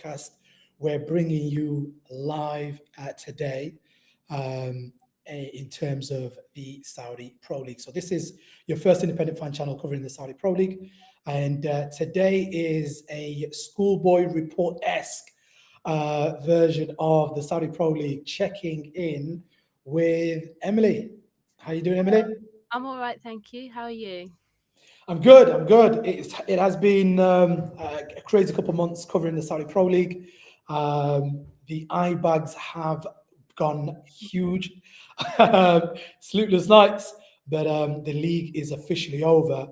podcast. We're bringing you live today in terms of the Saudi Pro League. So this is your first independent fan channel covering the Saudi Pro League. And today is a schoolboy report-esque version of the Saudi Pro League, checking in with Emily. How you doing, Emily? I'm all right, thank you. How are you? I'm good. I'm good. It has been a crazy couple of months covering the Saudi Pro League. The eye bags have gone huge. Sleepless nights, but the league is officially over,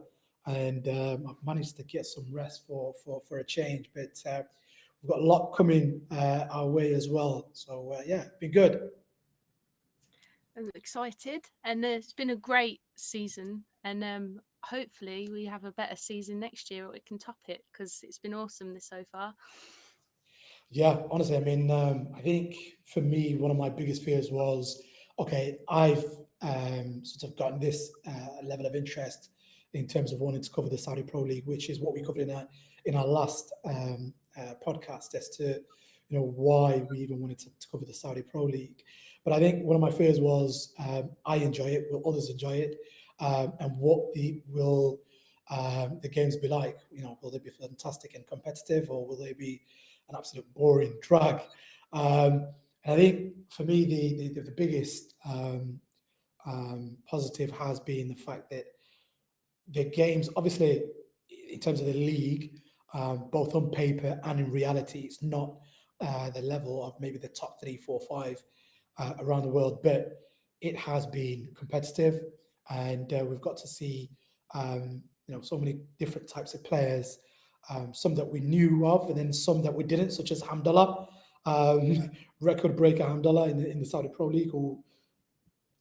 and I've managed to get some rest for a change. But we've got a lot coming our way as well. So yeah, it's been good. I'm excited, and it's been a great season. And hopefully, we have a better season next year, or we can top it because it's been awesome this so far. Yeah, honestly, I mean, I think for me, one of my biggest fears was, okay, I've sort of gotten this level of interest in terms of wanting to cover the Saudi Pro League, which is what we covered in our last podcast as to why we even wanted to cover the Saudi Pro League. But I think one of my fears was I enjoy it, will others enjoy it, and what the games be like? Will they be fantastic and competitive, or will they be an absolute boring drag? And I think for me, the biggest positive has been the fact that the games, obviously, in terms of the league, both on paper and in reality, it's not the level of maybe the top three, four, five around the world, but it has been competitive, and we've got to see so many different types of players, some that we knew of, and then some that we didn't, such as Hamdallah, um, record breaker Hamdallah in the Saudi Pro League, who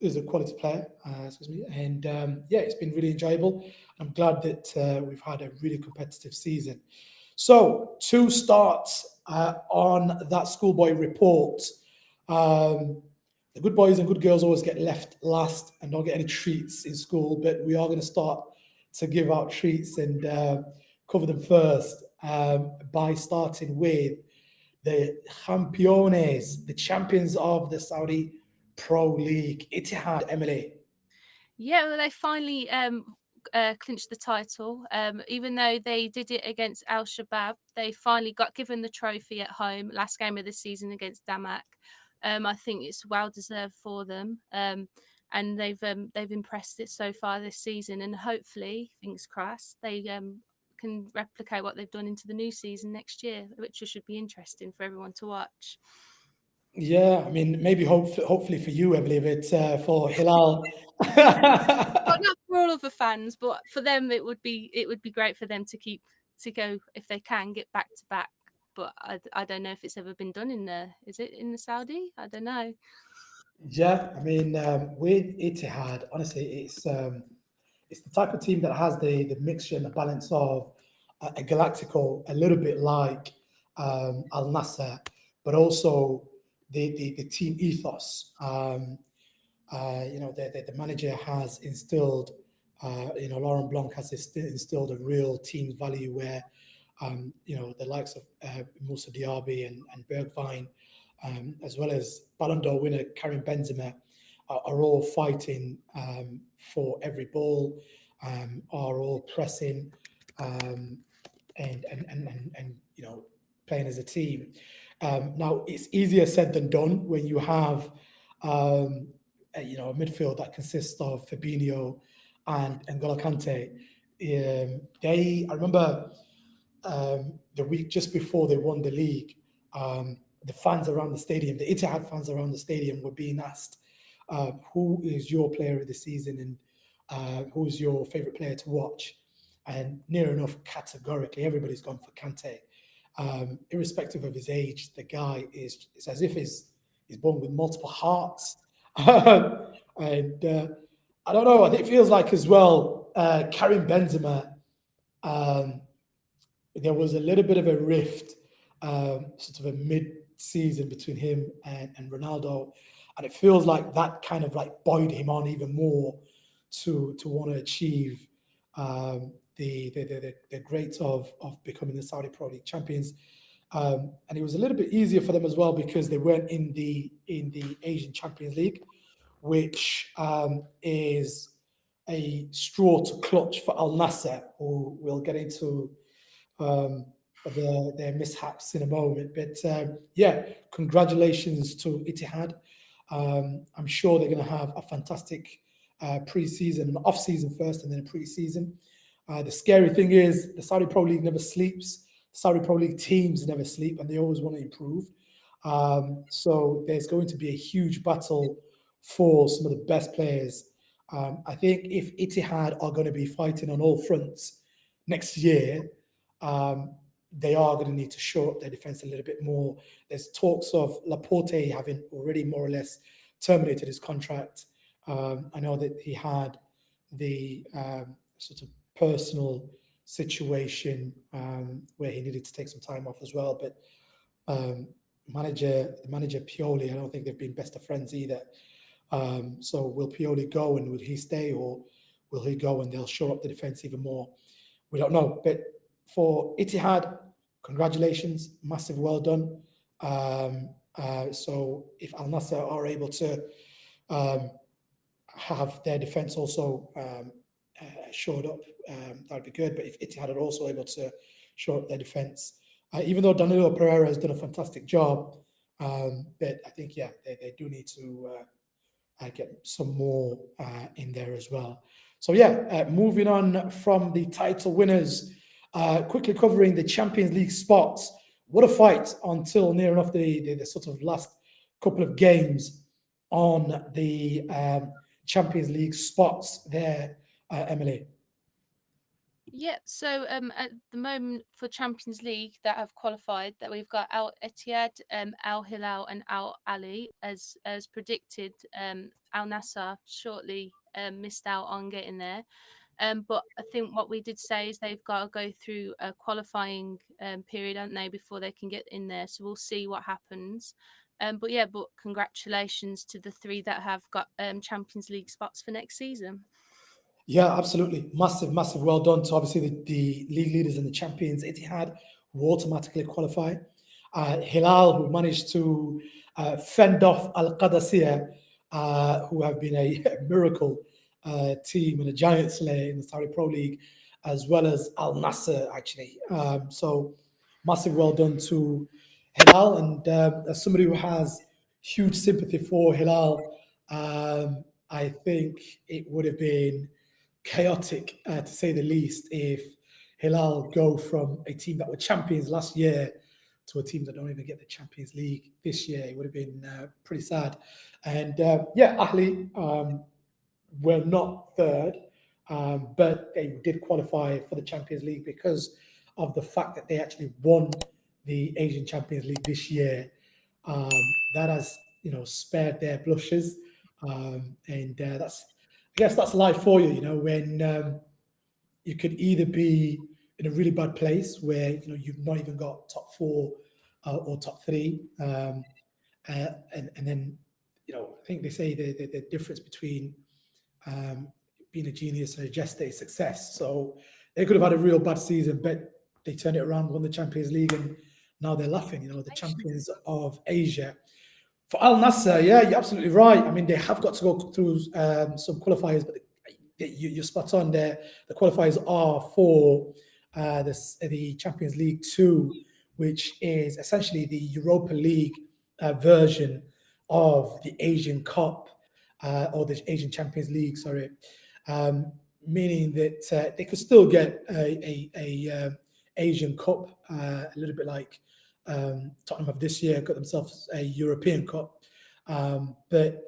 is a quality player, excuse me. And yeah, it's been really enjoyable. I'm glad that we've had a really competitive season. So, two starts on that schoolboy report. Um, the good boys and good girls always get left last and don't get any treats in school, but we are going to start to give out treats and cover them first by starting with the Campeones, the champions of the Saudi Pro League, Ittihad, Emily. Yeah, well, they finally clinched the title. Even though they did it against Al Shabab, they finally got given the trophy at home last game of the season against Damak. I think it's well deserved for them. And they've impressed it so far this season, and hopefully, fingers crossed, they can replicate what they've done into the new season next year, which should be interesting for everyone to watch. Yeah, I mean, maybe hopefully for you, Emily, but for Hilal. Well, not for all of the fans, but for them, it would be great for them to go if they can get back to back. But I don't know if it's ever been done in the is it in the Saudi? I don't know. Yeah, I mean, with Ittihad, honestly, it's the type of team that has the mixture and the balance of a Galactico, a little bit like Al Nassr, but also the team ethos. The manager has instilled, Laurent Blanc has instilled a real team value where, the likes of Moussa Diaby and Bergwijn, as well as Ballon d'Or winner Karim Benzema, are all fighting for every ball, are all pressing, um, and playing as a team. Now it's easier said than done when you have a midfield that consists of Fabinho and N'Golo Kante. I remember the week just before they won the league, the fans around the stadium, the Etihad fans around the stadium, were being asked, "Who is your player of the season and who's your favorite player to watch?" And near enough categorically, everybody's gone for Kante. Irrespective of his age, the guy is it's as if he's born with multiple hearts. And I don't know. I think it feels like as well. Karim Benzema, um, there was a little bit of a rift, sort of a mid-season between him and Ronaldo, and it feels like that kind of like buoyed him on even more to want to achieve the great of becoming the Saudi Pro League champions. And it was a little bit easier for them as well because they weren't in the Asian Champions League, which is a straw to clutch for Al Nasser, who we'll get into um, their mishaps in a moment. But yeah, congratulations to Itihad. I'm sure they're going to have a fantastic pre-season, an off-season first, and then a pre-season. The scary thing is the Saudi Pro League never sleeps. Saudi Pro League teams never sleep, and they always want to improve. So there's going to be a huge battle for some of the best players. I think if Itihad are going to be fighting on all fronts next year, um, they are going to need to shore up their defense a little bit more. There's talks of Laporte having already more or less terminated his contract. I know that he had the sort of personal situation where he needed to take some time off as well. But um, manager Pioli, I don't think they've been best of friends either. So will Pioli go and will he stay, or will he go and they'll shore up the defense even more? We don't know. But for Itihad, congratulations, massive well done. So if Al Nassr are able to um, have their defense also shored up, that'd be good. But if Itihad are also able to shore up their defense, even though Danilo Pereira has done a fantastic job, but I think yeah, they do need to get some more in there as well. So yeah, moving on from the title winners, quickly covering the Champions League spots. What a fight until near enough the sort of last couple of games on the Champions League spots there, Emily. Yeah, so at the moment for Champions League that have qualified, that we've got Al Etihad, Al Hilal, and Al Ali. As predicted, Al Nassr shortly missed out on getting there. But I think what we did say is they've got to go through a qualifying period, haven't they, before they can get in there. So we'll see what happens. But yeah, but congratulations to the three that have got Champions League spots for next season. Yeah, absolutely. Massive, massive well done to obviously the league leaders and the champions, Etihad, who automatically qualify. Hilal, who managed to fend off Al Qadasiyah, who have been a miracle team and a giant slayer in the Saudi Pro League, as well as Al Nasser, actually. So, massive well done to Hilal. And as somebody who has huge sympathy for Hilal, I think it would have been chaotic, to say the least, if Hilal go from a team that were champions last year to a team that don't even get the Champions League this year. It would have been pretty sad. And yeah, Ahli were not third, but they did qualify for the Champions League because of the fact that they actually won the Asian Champions League this year. That has, spared their blushes, and I guess that's life for you. When you could either be in a really bad place where you've not even got top four or top three, and then I think they say the difference between um, being a genius and a just a success. So they could have had a real bad season, but they turned it around, won the Champions League, and now they're laughing. The champions of Asia. For Al Nassr, yeah, you're absolutely right. I mean, they have got to go through some qualifiers, but you're spot on there. The qualifiers are for the Champions League 2, which is essentially the Europa League version of the Asian Cup, or the Asian Champions League, sorry. Meaning that they could still get a Asian Cup, a little bit like Tottenham of this year got themselves a European Cup, but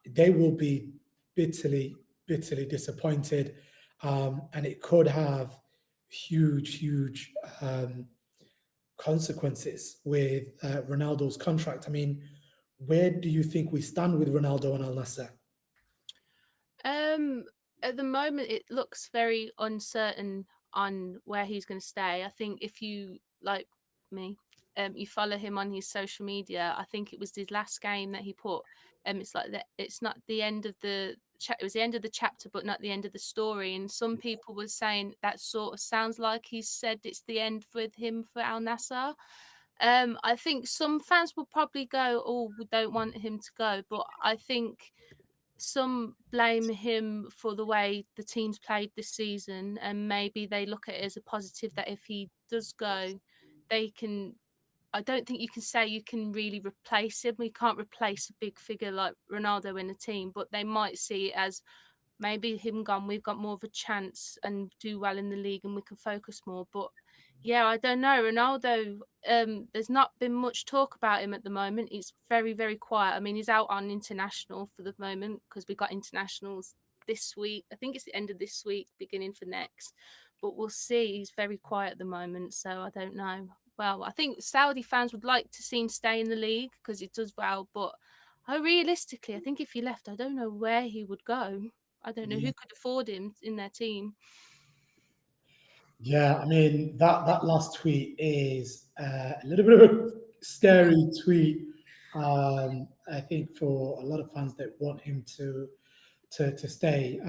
they will be bitterly, bitterly disappointed, and it could have huge, huge consequences with Ronaldo's contract. I mean, where do you think we stand with Ronaldo and Al Nassr? Um, at the moment, it looks very uncertain on where he's going to stay. I think if you like me, you follow him on his social media. I think it was his last game that he put. It's like that. It's not the end of the. It was the end of the chapter, but not the end of the story. And some people were saying that sort of sounds like he said it's the end with him for Al Nassr. I think some fans will probably go, "Oh, we don't want him to go," but I think some blame him for the way the team's played this season, and maybe they look at it as a positive that if he does go, they can. I don't think you can say you can really replace him. We can't replace a big figure like Ronaldo in a team, but they might see it as maybe him gone, we've got more of a chance and do well in the league and we can focus more. But yeah, I don't know. Ronaldo, there's not been much talk about him at the moment. He's very, very quiet. I mean, he's out on international for the moment because we got internationals this week. I think it's the end of this week, beginning for next. But we'll see. He's very quiet at the moment, so I don't know. Well, I think Saudi fans would like to see him stay in the league because he does well. But realistically, I think if he left, I don't know where he would go. I don't know Yeah. who could afford him in their team. Yeah, I mean that last tweet is a little bit of a scary tweet. I think for a lot of fans that want him to stay,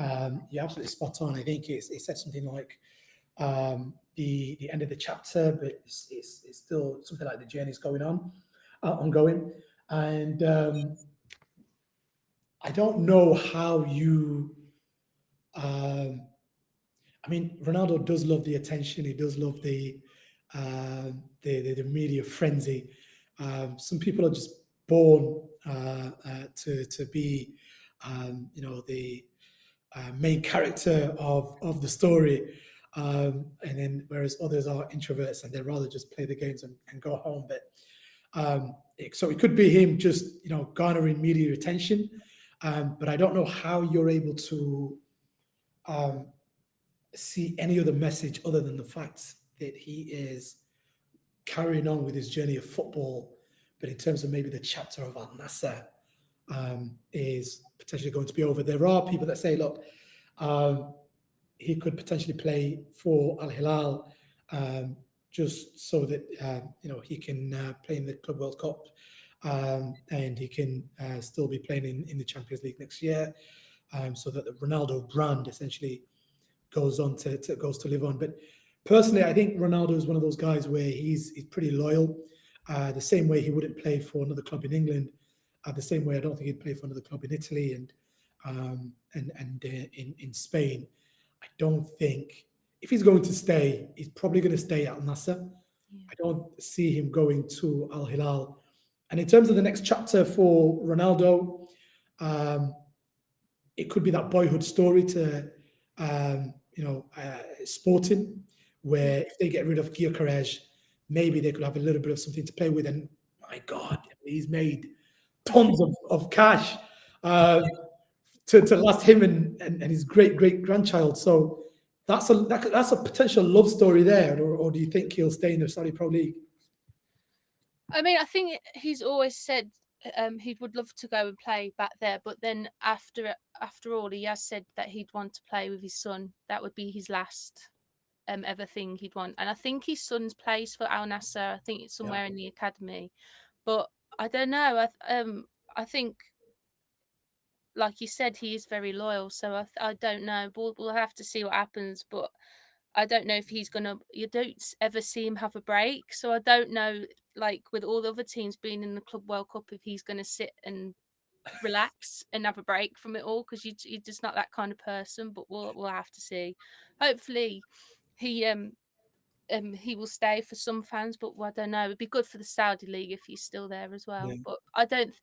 you're absolutely spot on. I think it said something like the end of the chapter, but it's still something like the journey's going on, ongoing, and I don't know how you. Um, I mean, Ronaldo does love the attention. He does love the media frenzy. Some people are just born to be, the main character of the story, and then whereas others are introverts and they'd rather just play the games and go home. But so it could be him just garnering media attention, but I don't know how you're able to. Um, See any other message other than the fact that he is carrying on with his journey of football, but in terms of maybe the chapter of Al Nasser is potentially going to be over. There are people that say, look, um, he could potentially play for Al Hilal just so that he can play in the Club World Cup and he can still be playing in the Champions League next year, so that the Ronaldo brand essentially goes on to goes to live on. But personally, I think Ronaldo is one of those guys where he's pretty loyal. The same way he wouldn't play for another club in England, the same way I don't think he'd play for another club in Italy and in Spain. I don't think if he's going to stay, he's probably going to stay at Al Nasser. Yeah. I don't see him going to Al Hilal. And in terms of the next chapter for Ronaldo, um, it could be that boyhood story to Sporting, where if they get rid of Gyökeres, maybe they could have a little bit of something to play with. And my God, he's made tons of cash to last him and his great grandchild. So that's a potential love story there. Or do you think he'll stay in the Saudi Pro League? I mean, I think he's always said he would love to go and play back there, but then after all, he has said that he'd want to play with his son. That would be his last ever thing he'd want. And I think his son's plays for Al Nasser. I think it's Yeah. somewhere in the academy, but I don't know. I think, like you said, he is very loyal. So I don't know. We'll have to see what happens, but. I don't know if he's gonna. You don't ever see him have a break, so I don't know. Like with all the other teams being in the Club World Cup, if he's gonna sit and relax and have a break from it all, because you're just not that kind of person. But we'll have to see. Hopefully, he he will stay for some fans, but I don't know. It'd be good for the Saudi league if he's still there as well. Yeah. But I don't.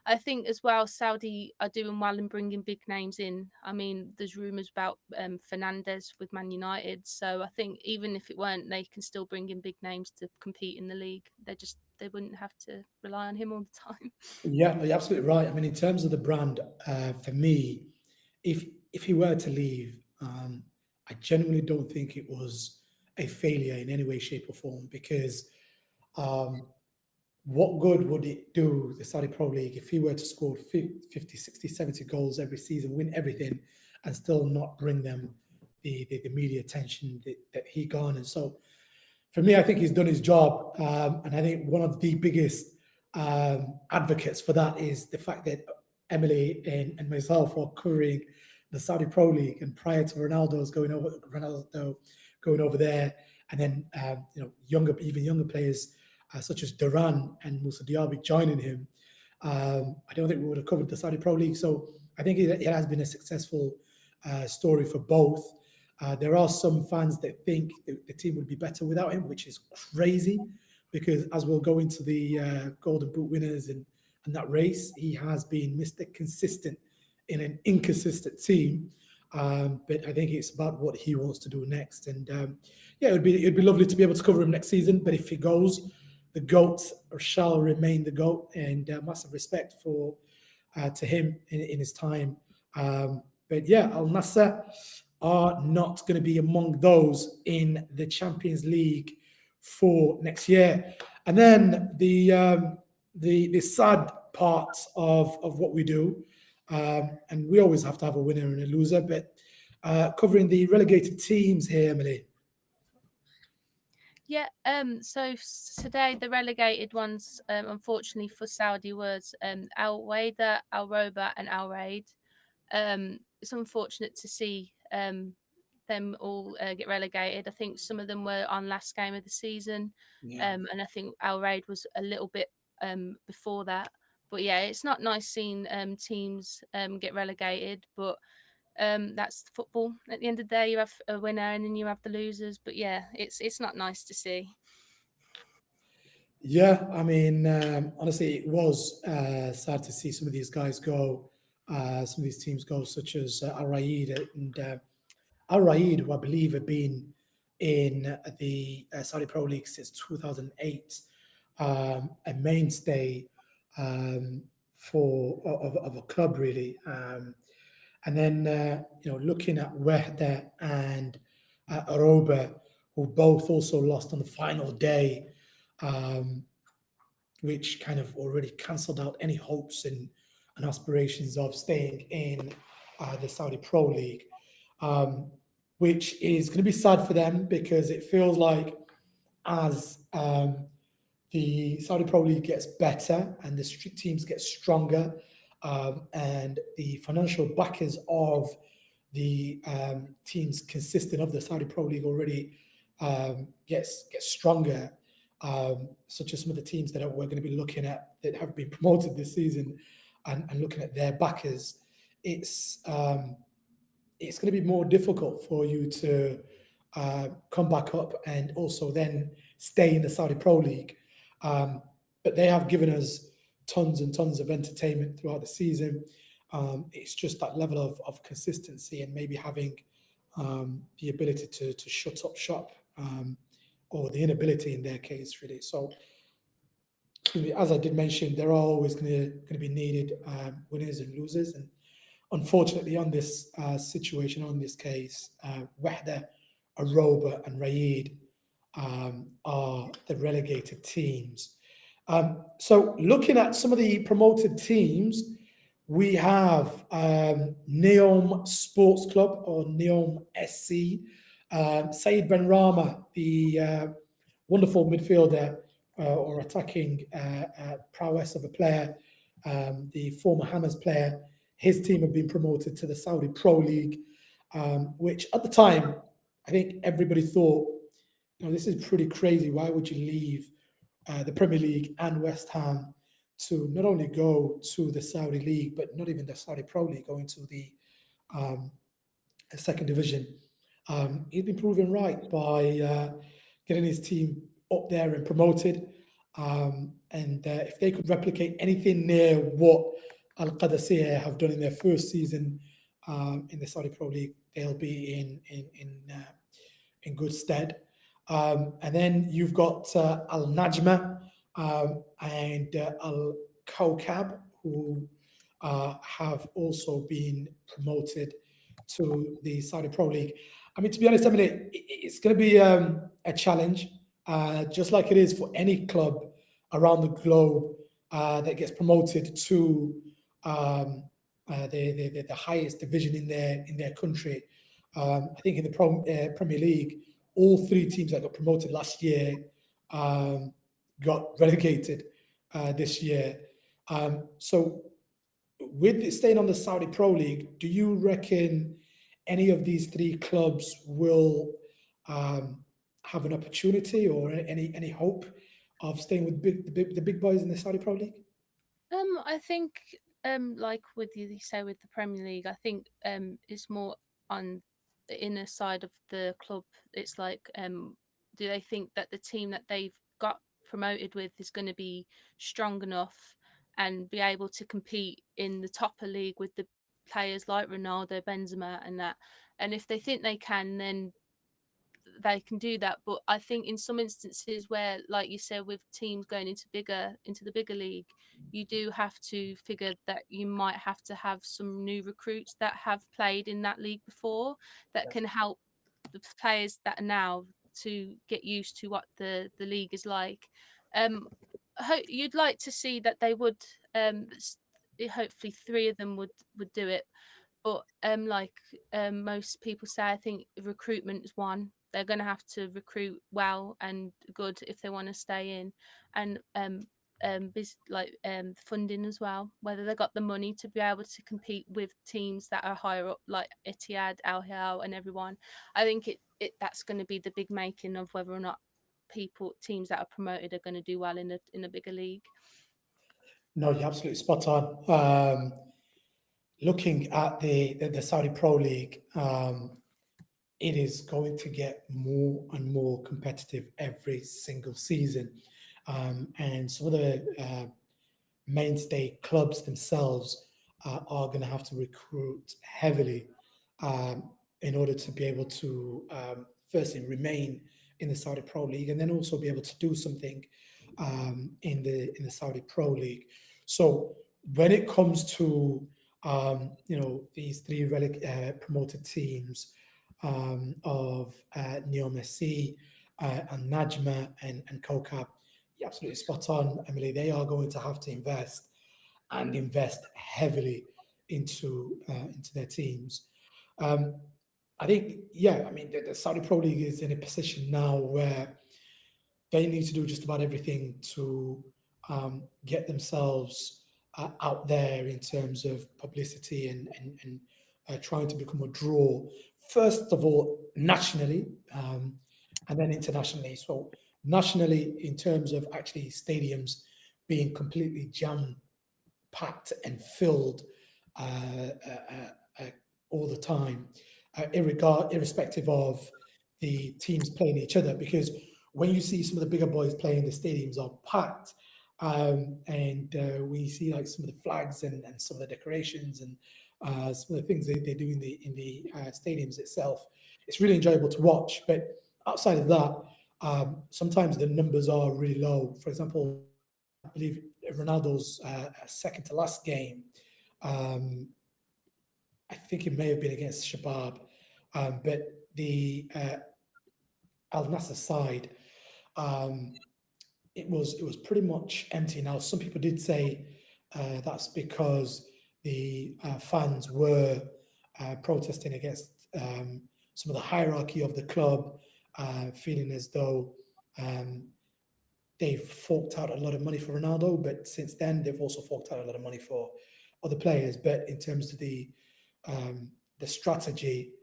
I think as well, Saudi are doing well in bringing big names in. I mean, there's rumours about Fernandez with Man United, so I think even if it weren't, they can still bring in big names to compete in the league. They wouldn't have to rely on him all the time. Yeah, no, you're absolutely right. I mean, in terms of the brand, for me, if he were to leave, I genuinely don't think it was a failure in any way, shape, or form. Because um, what good would it do the Saudi Pro League if he were to score 50, 60, 70 goals every season, win everything, and still not bring them the media attention that he garners? So for me, I think he's done his job. And I think one of the biggest advocates for that is the fact that Emily and myself are covering the Saudi Pro League, and prior to Ronaldo going over there, and then even younger players such as Duran and Musa Diaby joining him, I don't think we would have covered the Saudi Pro League. So I think it has been a successful story for both. There are some fans that think the team would be better without him, which is crazy because as we'll go into the Golden Boot winners and that race, he has been Mr. Consistent in an inconsistent team. But I think it's about what he wants to do next. And yeah, it'd be lovely to be able to cover him next season. But if he goes, the GOAT shall remain the GOAT, and massive respect for to him in his time. But yeah, Al Nassr are not going to be among those in the Champions League for next year. And then the sad part of what we do, and we always have to have a winner and a loser, but covering the relegated teams here, Emily. Yeah, so today the relegated ones, unfortunately for Saudi, was Al Wada, Al Roba, and Al Raid. It's unfortunate to see them all get relegated. I think some of them were on last game of the season, and I think Al Raid was a little bit before that. But yeah, it's not nice seeing teams get relegated, but that's football. At the end of the day, you have a winner and then you have the losers. But yeah, it's not nice to see. Yeah, I mean, honestly, it was sad to see some of these guys go, some of these teams go, such as Al Raid and Al Raid, who I believe have been in the Saudi Pro League since 2008, a mainstay of a club really. And then looking at Wehda and Aroba, who both also lost on the final day, um, which kind of already cancelled out any hopes and aspirations of staying in the Saudi Pro League, which is going to be sad for them because it feels like as the Saudi Pro League gets better and the teams get stronger, and the financial backers of the teams consisting of the Saudi Pro League already gets stronger, such as some of the teams that we're going to be looking at that have been promoted this season, and looking at their backers, it's going to be more difficult for you to come back up and also then stay in the Saudi Pro League. But they have given us tons and tons of entertainment throughout the season. It's just that level of consistency and maybe having the ability to shut up shop, or the inability in their case, really. So, as I did mention, there are always going to be needed winners and losers. And unfortunately, on this situation, on this case, Wahda, Aroba, and Raid are the relegated teams. So, looking at some of the promoted teams, we have Neom Sports Club, or Neom SC. Said Ben Rama, the wonderful midfielder or attacking prowess of a player, the former Hammers player, his team have been promoted to the Saudi Pro League, which at the time, I think everybody thought, this is pretty crazy. Why would you leave the Premier League and West Ham to not only go to the Saudi League, but not even the Saudi Pro League, going to the second division? He's been proven right by getting his team up there and promoted. And if they could replicate anything near what Al Qadasiyah have done in their first season in the Saudi Pro League, they'll be in good stead. And then you've got Al Najma and Al Kawkab, who have also been promoted to the Saudi Pro League. I mean, to be honest, I mean, it's going to be a challenge, just like it is for any club around the globe that gets promoted to the highest division in their country. I think in the Premier League, all three teams that got promoted last year got relegated this year. So, with staying on the Saudi Pro League, do you reckon any of these three clubs will have an opportunity or any hope of staying with the big boys in the Saudi Pro League? I think like with you say with the Premier League, I think it's more on the inner side of the club. It's like do they think that the team that they've got promoted with is going to be strong enough and be able to compete in the topper league with the players like Ronaldo, Benzema, and that. And if they think they can, then they can do that. But I think in some instances where, like you said, with teams going into the bigger league, you do have to figure that you might have to have some new recruits that have played in that league before that can help the players that are now to get used to what the league is like. You'd like to see that they would hopefully three of them would do it, but like most people say, I think recruitment is one. They're going to have to recruit well and good if they want to stay in, and funding as well. Whether they got the money to be able to compete with teams that are higher up, like Etihad, Al Hilal, and everyone. I think it that's going to be the big making of whether or not teams that are promoted are going to do well in a bigger league. No, you're absolutely spot on. Looking at the Saudi Pro League, it is going to get more and more competitive every single season. And some of the mainstay clubs themselves are going to have to recruit heavily um, in order to be able to, firstly, remain in the Saudi Pro League, and then also be able to do something in the Saudi Pro League. So when it comes to these three promoted teams of Neo Messi and Najma and Kokab, you're absolutely spot on, Emily. They are going to have to invest and invest heavily into their teams. Um, I think, yeah, I mean, the Saudi Pro League is in a position now where they need to do just about everything to get themselves out there in terms of publicity and trying to become a draw. First of all, nationally, and then internationally. So nationally, in terms of actually stadiums being completely jam packed and filled uh, uh, uh, all the time, irrespective of the teams playing each other. Because when you see some of the bigger boys playing, the stadiums are packed, and we see like some of the flags and some of the decorations and some of the things they do in the stadiums itself. It's really enjoyable to watch. But outside of that, sometimes the numbers are really low. For example, I believe Ronaldo's second to last game, um, I think it may have been against Shabab, but the Al Nassr side, um, it was pretty much empty. Now, some people did say that's because the fans were protesting against some of the hierarchy of the club, feeling as though um, they've forked out a lot of money for Ronaldo, but since then they've also forked out a lot of money for other players. But in terms of the strategy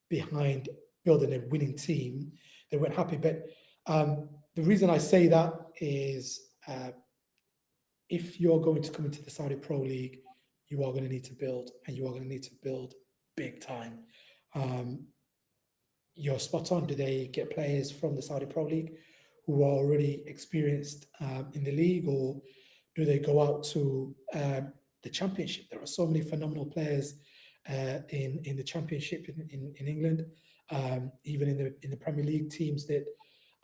behind building a winning team, they weren't happy. But the reason I say that is if you're going to come into the Saudi Pro League, you are going to need to build, and you are going to need to build big time. Um, you're spot on. Do they get players from the Saudi Pro League who are already experienced in the league, or do they go out to the Championship? There are so many phenomenal players in the Championship in England, even in the Premier League teams that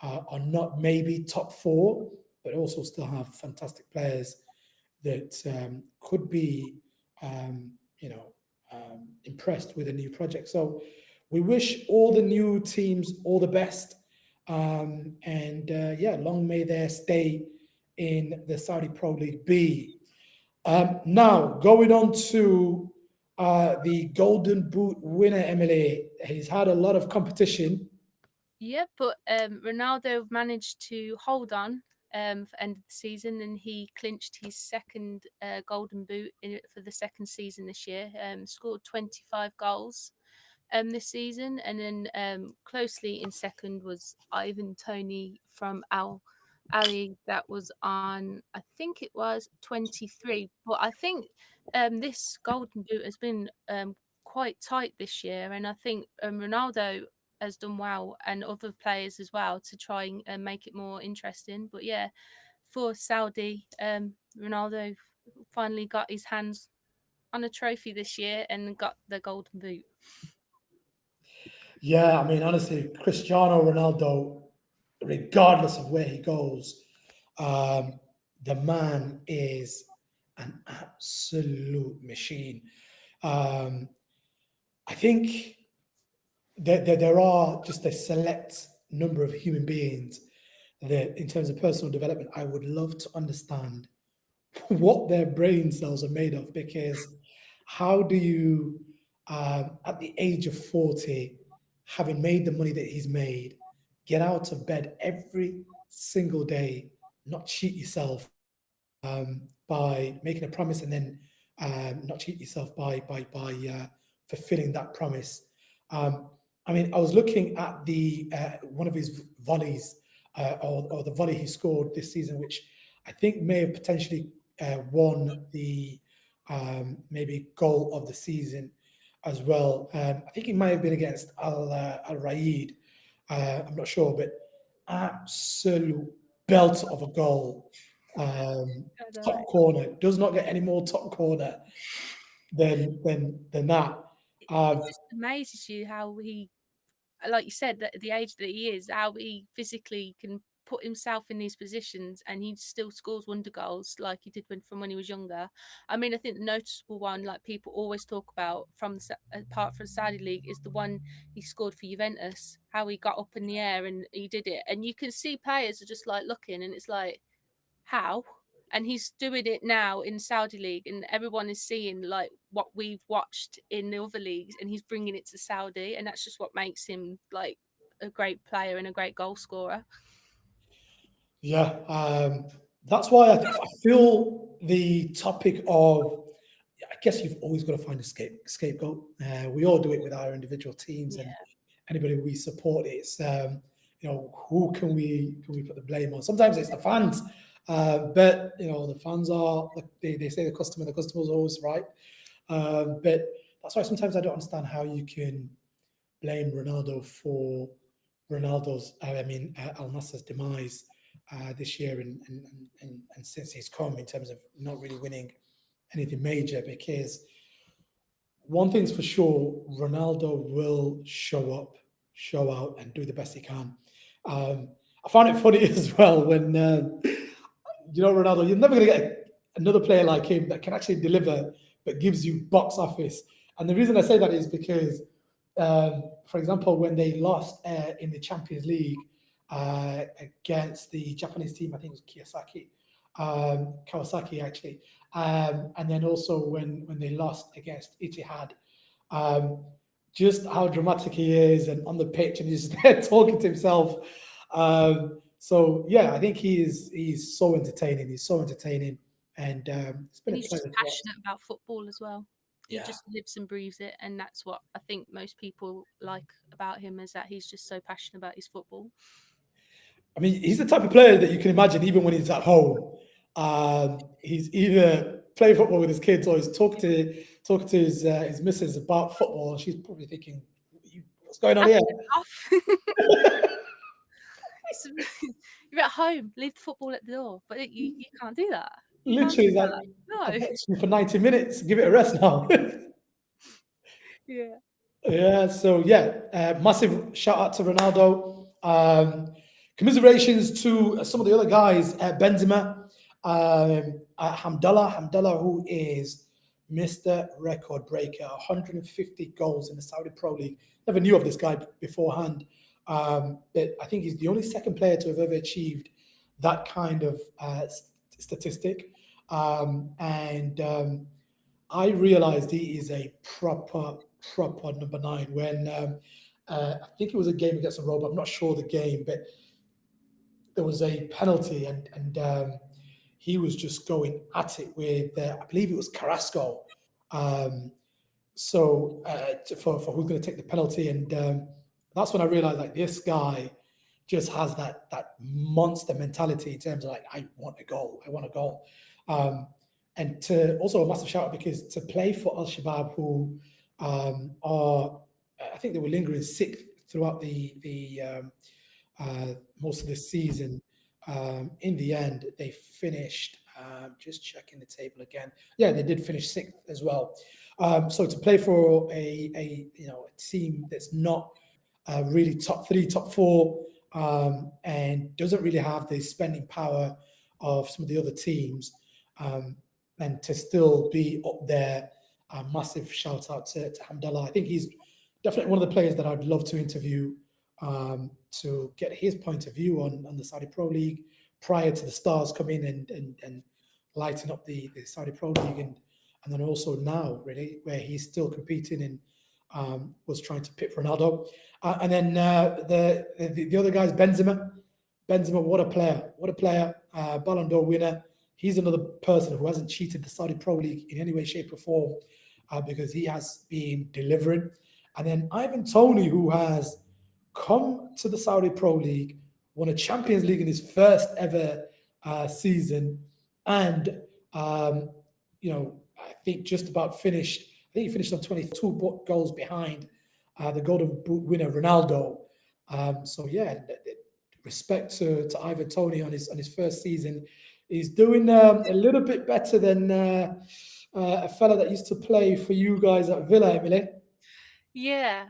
are not maybe top four, but also still have fantastic players that could be, um, you know, impressed with a new project. So we wish all the new teams all the best. And yeah, long may their stay in the Saudi Pro League be. Now, going on to the Golden Boot winner, Emily. He's had a lot of competition. Yeah, but Ronaldo managed to hold on for end of the season, and he clinched his second Golden Boot for the second season this year. Scored 25 goals this season, and then closely in second was Ivan Toney from Al Ali that was on, I think it was 23. But I think this Golden Boot has been quite tight this year, and I think Ronaldo has done well, and other players as well, to try and make it more interesting. But yeah, for Saudi, Ronaldo finally got his hands on a trophy this year and got the Golden Boot. Yeah, I mean, honestly, Cristiano Ronaldo, regardless of where he goes, um, the man is an absolute machine. Um, I think that there are just a select number of human beings that, in terms of personal development, I would love to understand what their brain cells are made of. Because how do you, at the age of 40, having made the money that he's made, get out of bed every single day, not cheat yourself, by making a promise, and then not cheat yourself by fulfilling that promise. Um, I mean, I was looking at the one of his volleys, or the volley he scored this season, which I think may have potentially won the maybe goal of the season as well. I think it might have been against Al Raid. I'm not sure, but absolute belt of a goal. I know. Top corner, does not get any more top corner than that. It Um, just amazes you how he, like you said, that at the age that he is, how he physically can put himself in these positions and he still scores wonder goals like he did from when he was younger. I mean, I think the noticeable one, like people always talk about from apart from the Saudi league, is the one he scored for Juventus. How he got up in the air and he did it, and you can see players are just like looking, and it's like, how? And he's doing it now in Saudi league, and everyone is seeing like what we've watched in the other leagues, and he's bringing it to Saudi, and that's just what makes him like a great player and a great goal scorer. yeah, that's why I feel the topic of, I guess you've always got to find a scapegoat. We all do it with our individual teams and Yeah, anybody we support. It's who can we put the blame on? Sometimes it's the fans, but the fans are, they say the customer's always right. But that's why sometimes I don't understand how you can blame Ronaldo for Al Nassr's demise this year, and since he's come, in terms of not really winning anything major. Because one thing's for sure, Ronaldo will show up, show out, and do the best he can. Um, I found it funny as well when Ronaldo. You're never going to get another player like him that can actually deliver, but gives you box office. And the reason I say that is because, for example, when they lost in the Champions League against the Japanese team, I think it was Kawasaki actually, and then also when they lost against Etihad, um, just how dramatic he is and on the pitch, and he's there talking to himself. So yeah, I think he's so entertaining. He's so entertaining, and it's been and a he's just pleasure to watch. passionate about football as well. He Yeah, just lives and breathes it, and that's what I think most people like about him, is that he's just so passionate about his football. I mean, he's the type of player that you can imagine even when he's at home. He's either playing football with his kids or he's talking to his missus about football. And she's probably thinking, "What's going on Have here?" a off. You're at home, leave the football at the door, but you can't do that. You can't Literally, do it's like, that. I've No. watched you for 90 minutes. Give it a rest now. Yeah. Yeah, so yeah, massive shout out to Ronaldo. Commiserations to some of the other guys, Benzema, Hamdallah, who is Mr. Record Breaker, 150 goals in the Saudi Pro League. Never knew of this guy beforehand, but I think he's the only second player to have ever achieved that kind of statistic. And I realized he is a proper number nine when I think it was a game against the Robe. I'm not sure the game, but there was a penalty, and he was just going at it with I believe it was Carrasco. Um, for who's going to take the penalty, and that's when I realized, like, this guy just has that monster mentality in terms of like, I want a goal, I want a goal. Um, and to also a massive shout out because to play for Al Shabab, who are, I think they were lingering sixth throughout most of the season. In the end, they finished. Just checking the table again. Yeah, they did finish sixth as well. So to play for a team that's not really top three, top four, and doesn't really have the spending power of some of the other teams, um, and to still be up there. A massive shout out to Hamdallah. I think he's definitely one of the players that I'd love to interview to get his point of view on the Saudi Pro League prior to the stars come in and lighten up the Saudi Pro League, and then also now really where he's still competing and was trying to pit Ronaldo. And then the other guys, Benzema. Benzema, what a player! What a player! Ballon d'Or winner. He's another person who hasn't cheated the Saudi Pro League in any way, shape, or form because he has been delivering. And then Ivan Toney, who has come to the Saudi Pro League, won a Champions League in his first ever season, and I think just about finished. I think he finished on 22 goals behind the Golden Boot winner Ronaldo. So yeah, respect to Ivan Toney on his first season. He's doing a little bit better than a fella that used to play for you guys at Villa, Emily. Yeah,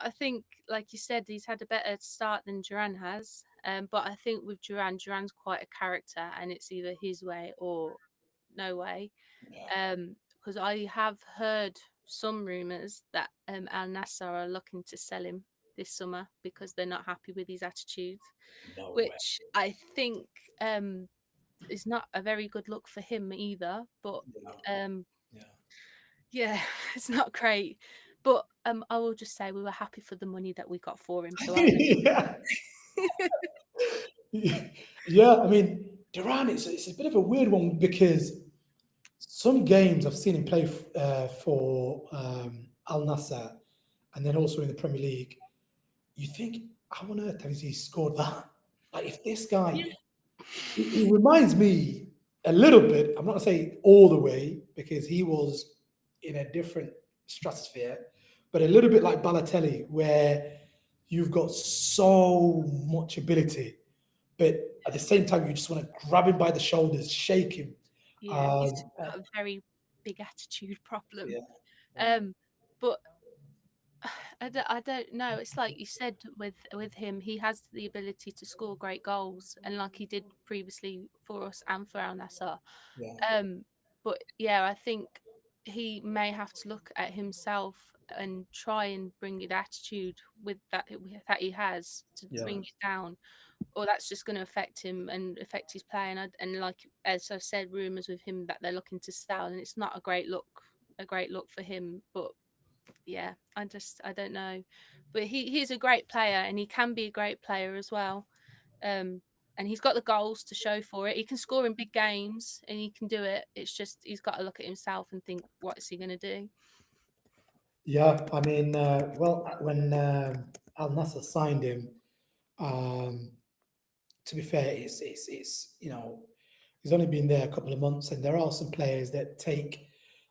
I think, like you said, he's had a better start than Duran has. But I think with Duran's quite a character, and it's either his way or no way. Yeah, Because I have heard some rumors that Al Nassr are looking to sell him this summer because they're not happy with his attitude, no way. which I think um is not a very good look for him either. But Yeah, um yeah. yeah, it's not great. But I will just say we were happy for the money that we got for him. So I'll let. Yeah. Yeah, I mean, Duran, it's a bit of a weird one because some games I've seen him play for Al Nassr and then also in the Premier League. You think, how on earth has he scored that? Like, if this guy, Yeah, he reminds me a little bit, I'm not going to say all the way because he was in a different stratosphere, but a little bit like Balotelli, where you've got so much ability, but at the same time, you just want to grab him by the shoulders, shake him. yeah, he's Um, uh, got a very big attitude problem. yeah, yeah, Um, but I don't know. It's like you said with him, he has the ability to score great goals, and like he did previously for us and for Al Nassr. yeah, Um, but yeah, I think he may have to look at himself and try and bring the attitude with that he has to yeah, bring it down, or that's just going to affect him and affect his play. And like as I said, rumors with him that they're looking to sell, and it's not a great look for him. But yeah, I don't know, but he's a great player, and he can be a great player as well. Um, and he's got the goals to show for it. He can score in big games, and he can do it. It's just he's got to look at himself and think, what is he going to do? yeah. I mean, when Al Nassr signed him, um, to be fair, it's he's only been there a couple of months, and there are some players that take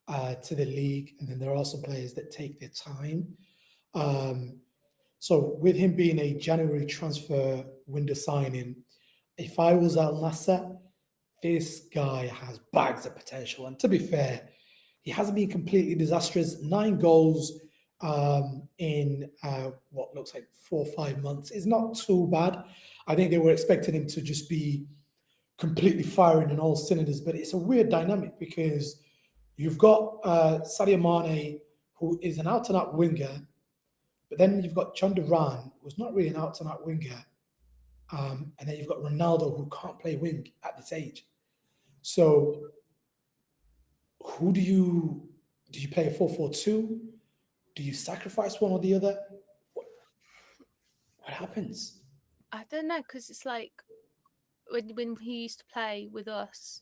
to the league, and then there are some players that take their time. Um, so with him being a January transfer window signing, if I was Al Nassr, this guy has bags of potential. And to be fair, he hasn't been completely disastrous. 9 goals in what looks like 4 or 5 months is not too bad. I think they were expecting him to just be completely firing in all cylinders, but it's a weird dynamic because you've got Sadio Mane, who is an out and out winger, but then you've got John Duran, who's not really an out and out winger, and then you've got Ronaldo, who can't play wing at this age. So who do you play a 4-4-2? Do you sacrifice one or the other? What, what happens? I don't know, because it's like when he used to play with us,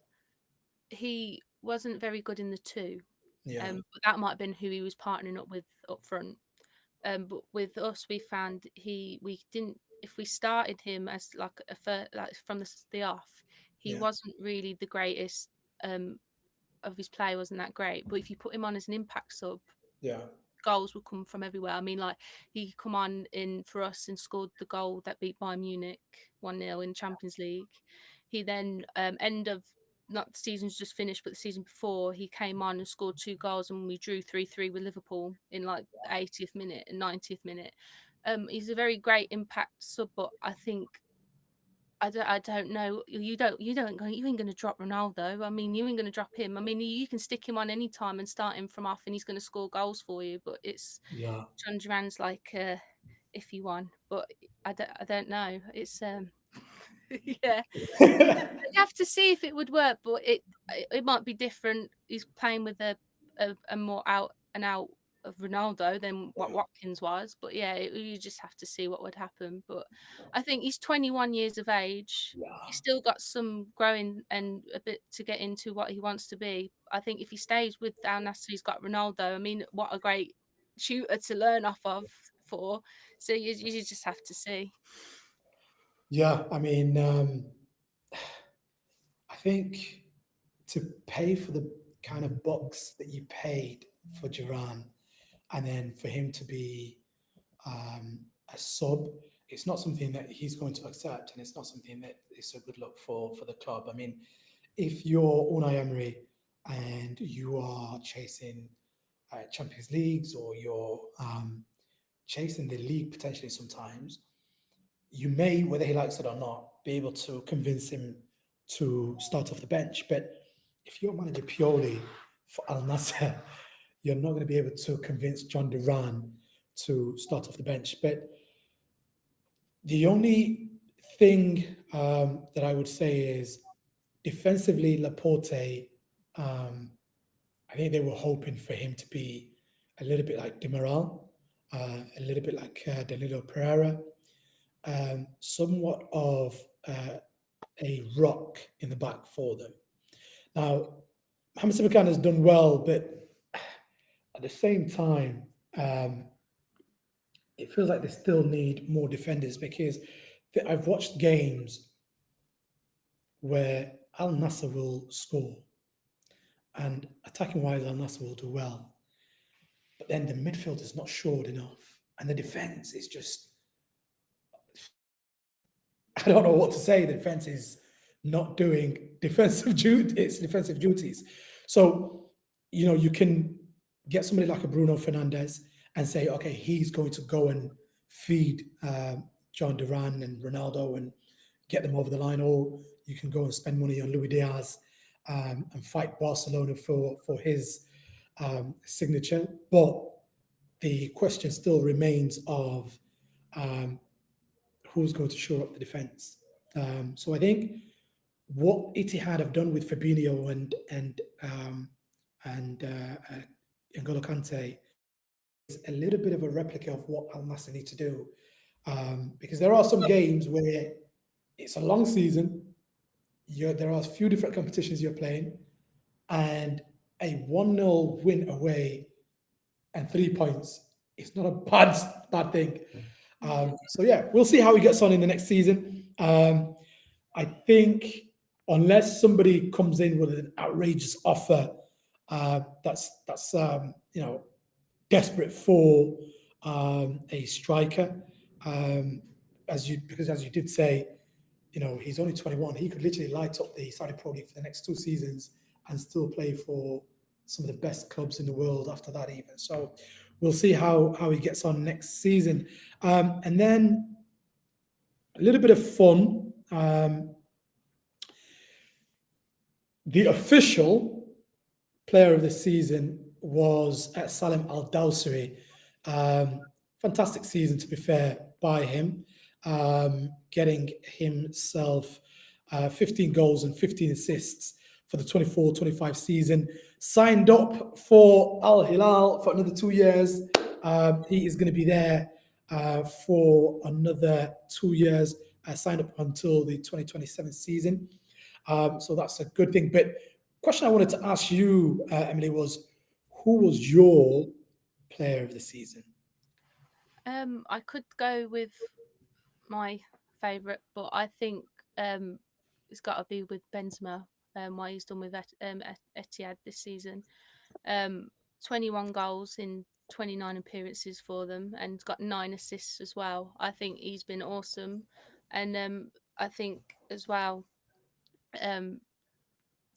he wasn't very good in the two. Yeah, But that might have been who he was partnering up with up front. But with us, we found we didn't. if we started him as like like from the off, he Yeah, wasn't really the greatest. Of his play wasn't that great. But if you put him on as an impact sub, yeah, goals would come from everywhere. I mean, like he come on in for us and scored the goal that beat Bayern Munich 1-0 in Champions League. He then end of not the season's just finished, but the season before he came on and scored 2 goals and we drew 3-3 with Liverpool in like the 80th minute and 90th minute. He's a very great impact sub, but I think I don't know. You ain't gonna drop Ronaldo. I mean, you ain't gonna drop him. I mean, you can stick him on any time and start him from off, and he's gonna score goals for you. But it's yeah. John Duran's like iffy one. But I don't know. It's yeah. I'd have to see if it would work, but it might be different. He's playing with a more out and out of Ronaldo than what Watkins was. But yeah, you just have to see what would happen. But I think he's 21 years of age. Yeah. He's still got some growing and a bit to get into what he wants to be. I think if he stays with Al Nassr, he's got Ronaldo. I mean, what a great shooter to learn off of for. So you just have to see. Yeah, I mean, I think to pay for the kind of bucks that you paid for Duran, and then for him to be a sub, it's not something that he's going to accept, and it's not something that is a good look for the club. I mean, if you're Unai Emery and you are chasing Champions Leagues, or you're chasing the league potentially sometimes, you may, whether he likes it or not, be able to convince him to start off the bench. But if you're manager purely for Al Nassr, you're not going to be able to convince John Duran to start off the bench. But the only thing that I would say is defensively, Laporte, um, I think they were hoping for him to be a little bit like Demiral, a little bit like Danilo Pereira, somewhat of a rock in the back for them. Now, Mohamed Sibakan has done well, but at the same time, um, it feels like they still need more defenders, because I've watched games where Al Nassr will score, and attacking wise, Al Nassr will do well, but then the midfield is not shored enough, and the defense is just, I don't know what to say. The defense is not doing defensive duties. So, you can get somebody like a Bruno Fernandez and say, okay, he's going to go and feed John Duran and Ronaldo and get them over the line, or you can go and spend money on Luis Diaz and fight Barcelona for his signature. But the question still remains of um, who's going to shore up the defense. So I think what Etihad have done with Fabinho and N'Golo Kante is a little bit of a replica of what Al Nassr need to do, because there are some games where it's a long season. There are a few different competitions you're playing, and a 1-0 win away and 3 points is not a bad thing. So yeah, we'll see how he gets on in the next season. I think unless somebody comes in with an outrageous offer that's desperate for a striker, because as you did say, he's only 21. He could literally light up the Saudi Pro League for the next 2 seasons and still play for some of the best clubs in the world after that, even. So we'll see how he gets on next season. And then a little bit of fun. The official player of the season was Salim Al Dawsari. Fantastic season, to be fair, by him, getting himself 15 goals and 15 assists for the 24-25 season. Signed up for Al Hilal for another 2 years. He is going to be there for another 2 years, signed up until the 2027 season. So that's a good thing. But question I wanted to ask you, Emily, was who was your player of the season? I could go with my favourite, but I think it's got to be with Benzema. What he's done with Etihad this season. Um, 21 goals in 29 appearances for them, and got 9 assists as well. I think he's been awesome, and I think as well um,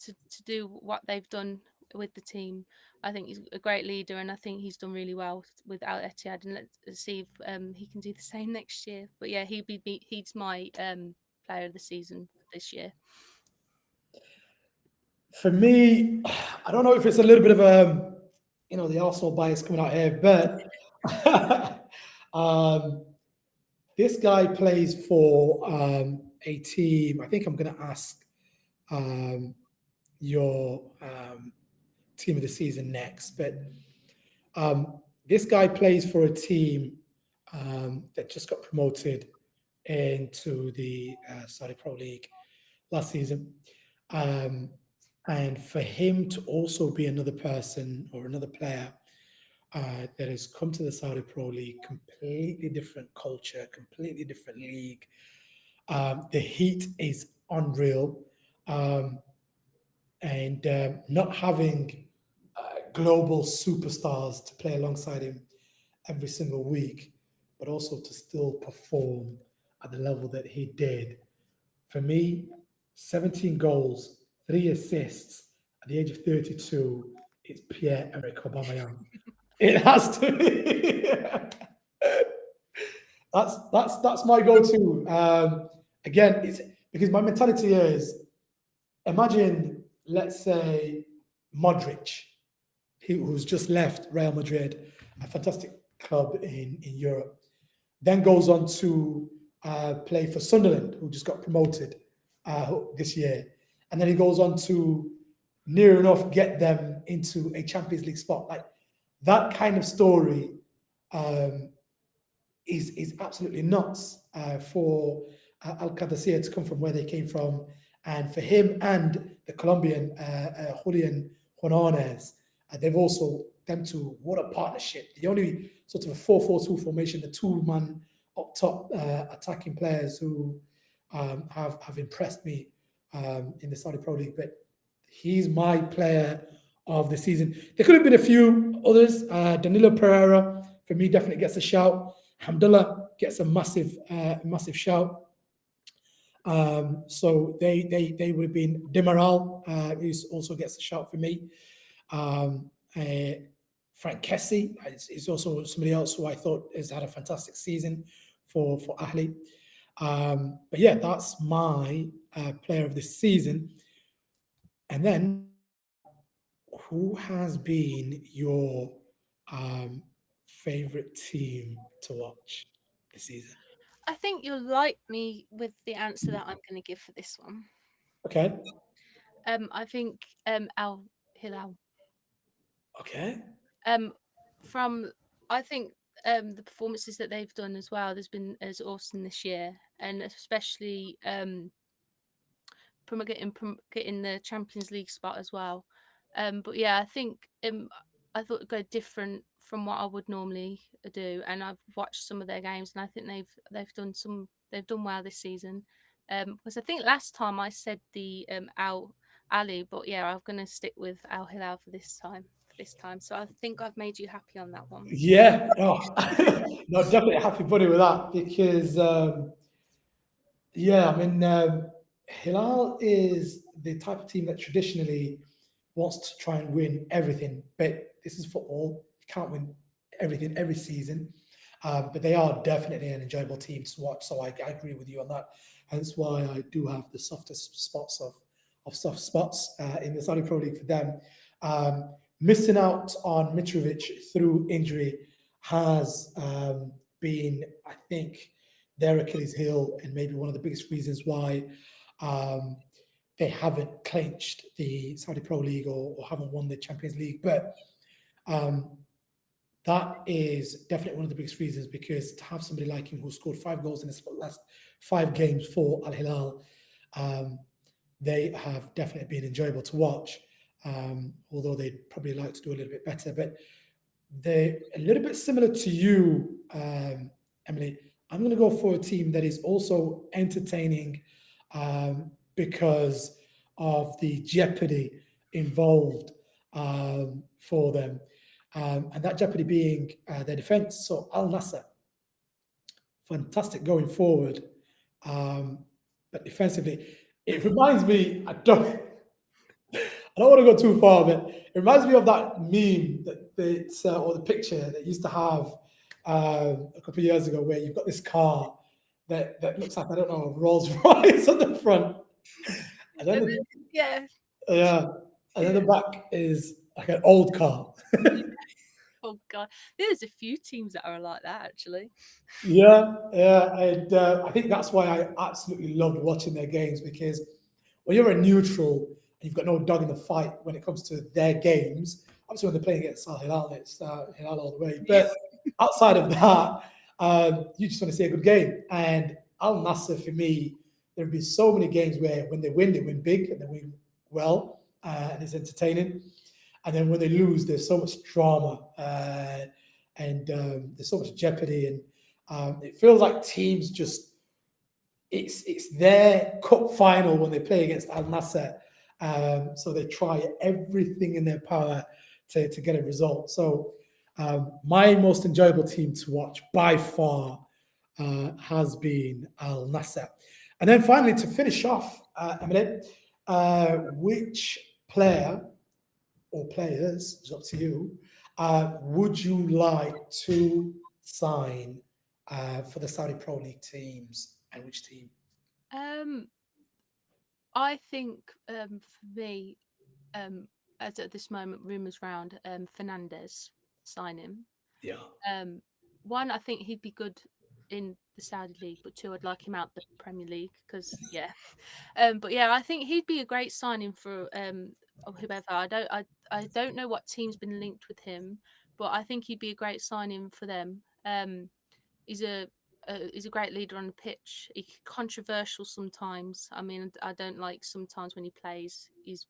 to do what they've done with the team. I think he's a great leader, and I think he's done really well with Al Etihad. And let's see if he can do the same next year. But yeah, he's my player of the season this year. For me, I don't know if it's a little bit of a, the Arsenal bias coming out here, but um, this guy plays for a team. I think I'm going to ask um, your team of the season next, but this guy plays for a team that just got promoted into the Saudi Pro League last season. Um, and for him to also be another person or another player that has come to the Saudi Pro League, completely different culture, completely different league. The heat is unreal. Um, and not having global superstars to play alongside him every single week, but also to still perform at the level that he did. For me, 17 goals, 3 assists at the age of 32, it's Pierre-Emerick Aubameyang. It has to be. That's my go-to. Again, it's because my mentality is imagine, let's say, Modric, who's just left Real Madrid, a fantastic club in Europe, then goes on to play for Sunderland, who just got promoted this year. And then he goes on to near enough get them into a Champions League spot. Like that kind of story um, is absolutely nuts for Al Qadasiyah to come from where they came from, and for him and the Colombian Julian Juanones, they've also them two. What a partnership! The only sort of a 4-4-2 formation, the two-man up top attacking players who have impressed me in the Saudi Pro League, but he's my player of the season. There could have been a few others. Danilo Pereira, for me, definitely gets a shout. Hamdullah gets a massive shout. So they would have been Demiral, who also gets a shout for me. Um, uh, Frank Kessie is also somebody else who I thought has had a fantastic season for Ahli. But yeah, that's my player of the season. And then, who has been your favorite team to watch this season? I think you'll like me with the answer that I'm going to give for this one. Okay. I think Al Hilal. Okay. Um, from I think the performances that they've done as well. There's been as awesome this year, and especially getting the Champions League spot as well. But yeah, I think I thought it'd go different from what I would normally do, and I've watched some of their games, and I think they've done well this season. Because I think last time I said the Al Ali, but yeah, I'm gonna stick with Al Hilal for this time. So I think I've made you happy on that one. Yeah. Oh. No, definitely a happy buddy with that because yeah, I mean, Hilal is the type of team that traditionally wants to try and win everything, but this is football. You can't win everything every season. But they are definitely an enjoyable team to watch. So I agree with you on that. Hence why I do have the softest spots of soft spots in the Saudi Pro League for them. Missing out on Mitrovic through injury has been, I think, their Achilles heel and maybe one of the biggest reasons why um, they haven't clinched the Saudi Pro League or haven't won the Champions League. But um, that is definitely one of the biggest reasons because to have somebody like him who scored 5 goals in his last 5 games for Al Hilal, um, they have definitely been enjoyable to watch. Although they'd probably like to do a little bit better, but they're a little bit similar to you, Emily. I'm going to go for a team that is also entertaining because of the jeopardy involved for them. And that jeopardy being their defense. So Al Nasser, fantastic going forward. Um, but defensively, it reminds me, I don't want to go too far, but it reminds me of that meme or the picture that used to have a couple of years ago, where you've got this car that looks like, I don't know, a Rolls Royce on the front, and then And then, yeah, yeah, and then the back is like an old car. yeah. Oh God, there's a few teams that are like that actually. Yeah, yeah, and I think that's why I absolutely loved watching their games, because when you're a neutral and you've got no dog in the fight when it comes to their games, obviously when they're playing against Al Hilal, it's Hilal all the way. Yeah. But outside of that, you just want to see a good game. And Al Nasser, for me, there have been so many games where when they win big and they win well, and it's entertaining. And then when they lose, there's so much drama and there's so much jeopardy, and it feels like teams just it's their cup final when they play against Al Nasser. So they try everything in their power to get a result. So my most enjoyable team to watch by far has been Al Nasser. And then finally, to finish off, Emily, which player or players, it's up to you, would you like to sign for the Saudi Pro League teams, and which team? Um, I think for me, as at this moment, rumors round Fernandez sign him. Yeah. Um, one, I think he'd be good in the Saudi league, but two, I'd like him out the Premier League because yeah. But yeah, I think he'd be a great signing for whoever. I don't know what team's been linked with him, but I think he'd be a great signing for them. He's a great leader on the pitch. He's controversial sometimes. I mean, I don't like sometimes when he plays. He's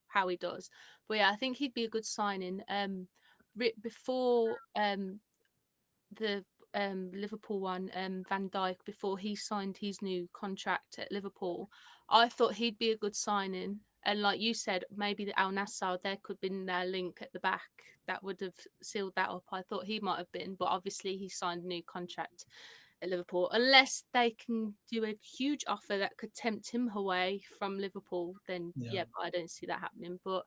how he does, but yeah, I think he'd be a good signing. Before the Liverpool one, Van Dijk, before he signed his new contract at Liverpool, I thought he'd be a good signing. And like you said, maybe the Al Nassr, there could have been their link at the back that would have sealed that up. I thought he might have been, but obviously he signed a new contract at Liverpool. Unless they can do a huge offer that could tempt him away from Liverpool, then Yeah. yeah, but I don't see that happening. But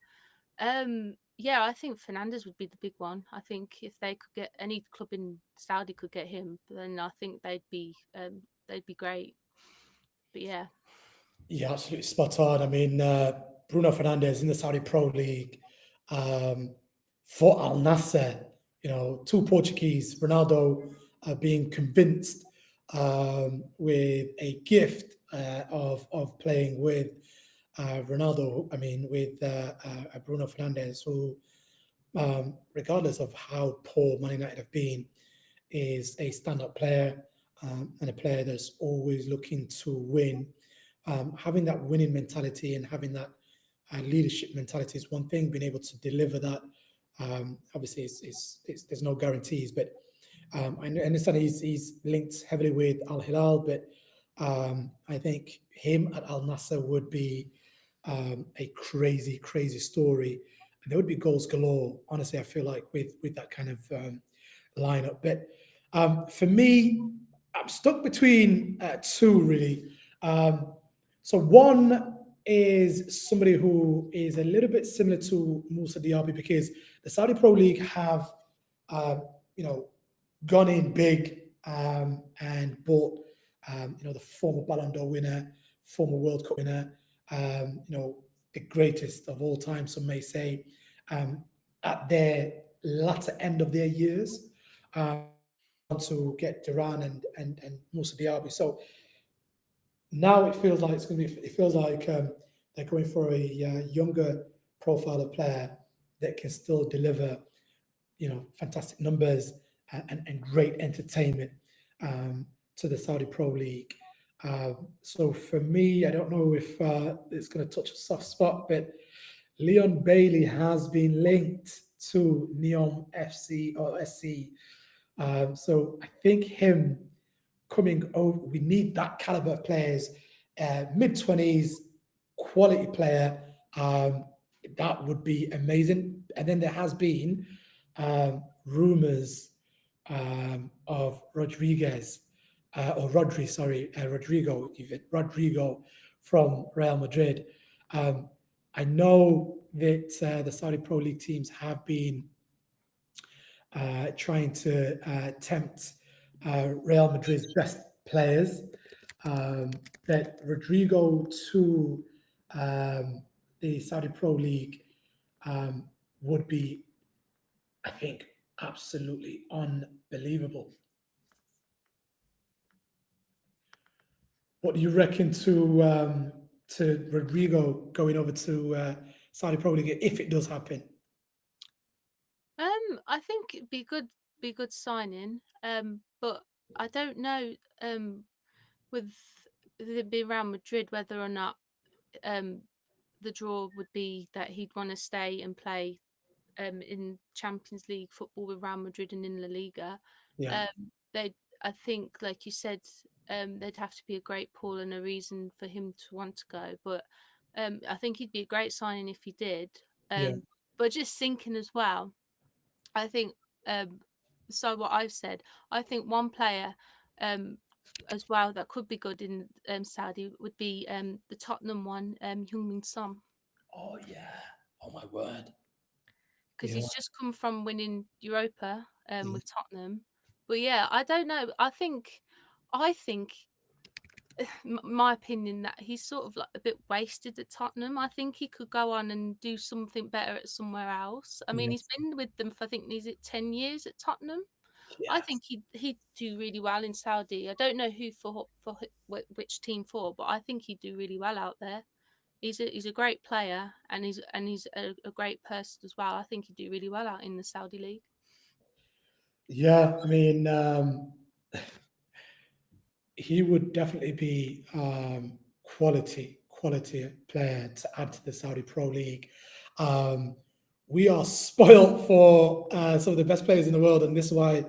yeah, I think Fernandez would be the big one. I think if they could get any club in Saudi could get him, then I think they'd be great. But yeah, Yeah, absolutely spot on. I mean, Bruno Fernandes in the Saudi Pro League um, for Al Nasser, two Portuguese, Ronaldo being convinced with a gift of playing with Ronaldo, I mean, with Bruno Fernandes, who, regardless of how poor Man United have been, is a stand-up player and a player that's always looking to win. Having that winning mentality and having that leadership mentality is one thing. Being able to deliver that, obviously, there's no guarantees. But I understand he's linked heavily with Al Hilal, but I think him at Al Nasser would be a crazy, crazy story. And there would be goals galore. Honestly, I feel like with that kind of lineup. But for me, I'm stuck between two really. So one is somebody who is a little bit similar to Musa Diaby, because the Saudi Pro League have, um, you know, gone in big and bought, the former Ballon d'Or winner, former World Cup winner, the greatest of all time, some may say, um, at their latter end of their years, to get Duran and Musa Diaby. So now it feels like it feels like they're going for a younger profile of player that can still deliver, fantastic numbers and great entertainment to the Saudi Pro League. So for me, I don't know if it's going to touch a soft spot, but Leon Bailey has been linked to Neom FC or SC. So I think him coming over. We need that caliber of players, mid-20s, quality player. Um, that would be amazing. And then there has been rumors of Rodriguez or Rodri, sorry, Rodrigo from Real Madrid. Um, I know that the Saudi Pro League teams have been trying to tempt Real Madrid's best players. That Rodrigo to um, the Saudi Pro League um, would be, I think, absolutely unbelievable. What do you reckon to Rodrigo going over to Saudi Pro League if it does happen? I think it'd be good signing. But I don't know. With it being Real Madrid, whether or not um the draw would be that he'd want to stay and play in Champions League football with Real Madrid and in La Liga. Yeah, They, I think, like you said, there'd have to be a great pull and a reason for him to want to go. But I think he'd be a great signing if he did. yeah. But just thinking as well, I think um, so. What I've said, I think one player um, as well that could be good in Saudi would be the Tottenham one, Heung-min Son, Oh yeah. Oh my word. because Yeah. he's just come from winning Europa Yeah. with Tottenham. But yeah, I don't know. I think, my opinion, that he's sort of like a bit wasted at Tottenham. I think he could go on and do something better at somewhere else. I mean, Yeah. he's been with them for, I think, is it 10 years at Tottenham? I Yes. think he'd do really well in Saudi. I don't know who which team for, but I think he'd do really well out there. He's a great player, and he's a great person as well. I think he'd do really well out in the Saudi league. Yeah. I mean, he would definitely be quality player to add to the Saudi Pro League. Um, we are spoilt for some of the best players in the world, and this is why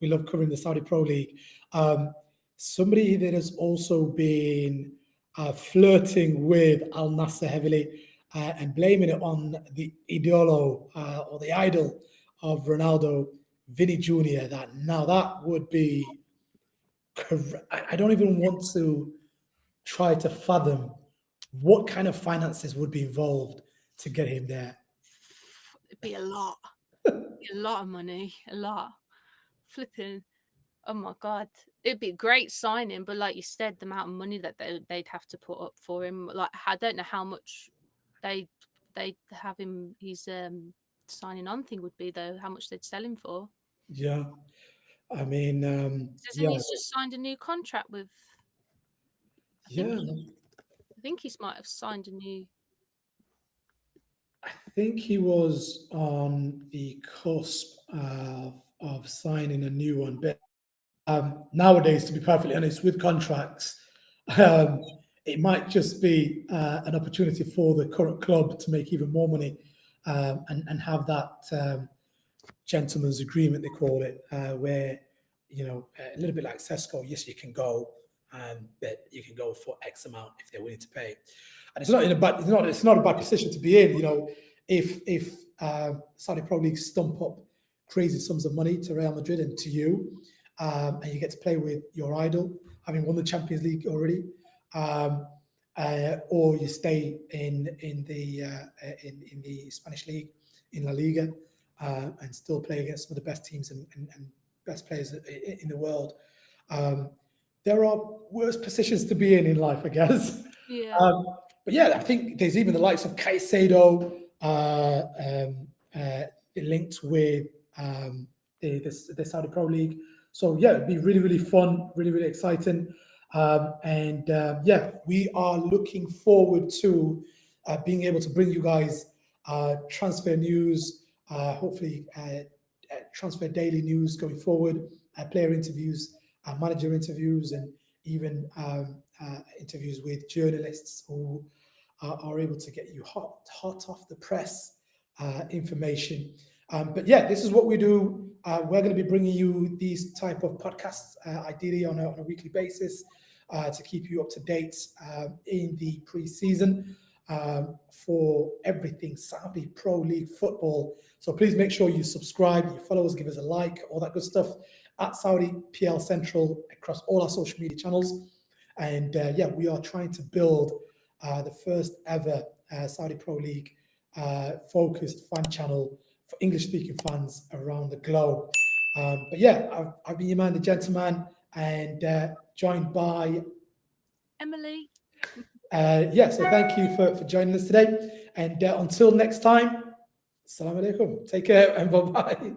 we love covering the Saudi Pro League. Um, Somebody that has also been flirting with Al Nasser heavily and blaming it on the idolo or the idol of Ronaldo, Vinny Jr. That would be I don't even want to try to fathom what kind of finances would be involved to get him there. It'd be a lot, a lot of money, a lot. Flipping. Oh my god, it'd be a great signing, but like you said, the amount of money that they'd have to put up for him, like I don't know how much they they'd have him. His signing on thing would be though, how much they'd sell him for. Yeah, I mean, Doesn't yeah, he's just signed a new contract with? I think yeah. he, I think he might have signed a new. I think he was on the cusp of signing a new one, but nowadays, to be perfectly honest, with contracts, um, it might just be an opportunity for the current club to make even more money and have that gentleman's agreement, they call it, where a little bit like Cesco. Yes, you can go, but you can go for X amount if they're willing to pay. And it's not in a bad, it's not a bad position to be in. If Saudi Pro League stump up crazy sums of money to Real Madrid and to you, and you get to play with your idol, having won the Champions League already. Um, or you stay in the Spanish league in La Liga and still play against some of the best teams and best players in the world. Um, there are worse positions to be in life, I guess. Yeah, Um, but yeah, I think there's even the likes of Caicedo linked with the Saudi Pro League. So yeah, it'd be really, really fun, really, really exciting. Yeah, we are looking forward to being able to bring you guys transfer news, hopefully transfer daily news going forward, player interviews, manager interviews, and even interviews with journalists who are able to get you hot off the press information. But yeah, this is what we do We're going to be bringing you these type of podcasts, ideally on a weekly basis, to keep you up to date in the pre-season for everything Saudi Pro League football. So please make sure you subscribe, you follow us, give us a like, all that good stuff at Saudi PL Central across all our social media channels. And yeah, we are trying to build the first ever Saudi Pro League focused fan channel for English-speaking fans around the globe. But yeah, I've been your man, the gentleman, and joined by Emily. Yeah, so thank you for joining us today. And until next time, Assalamu alaikum. Take care and bye-bye.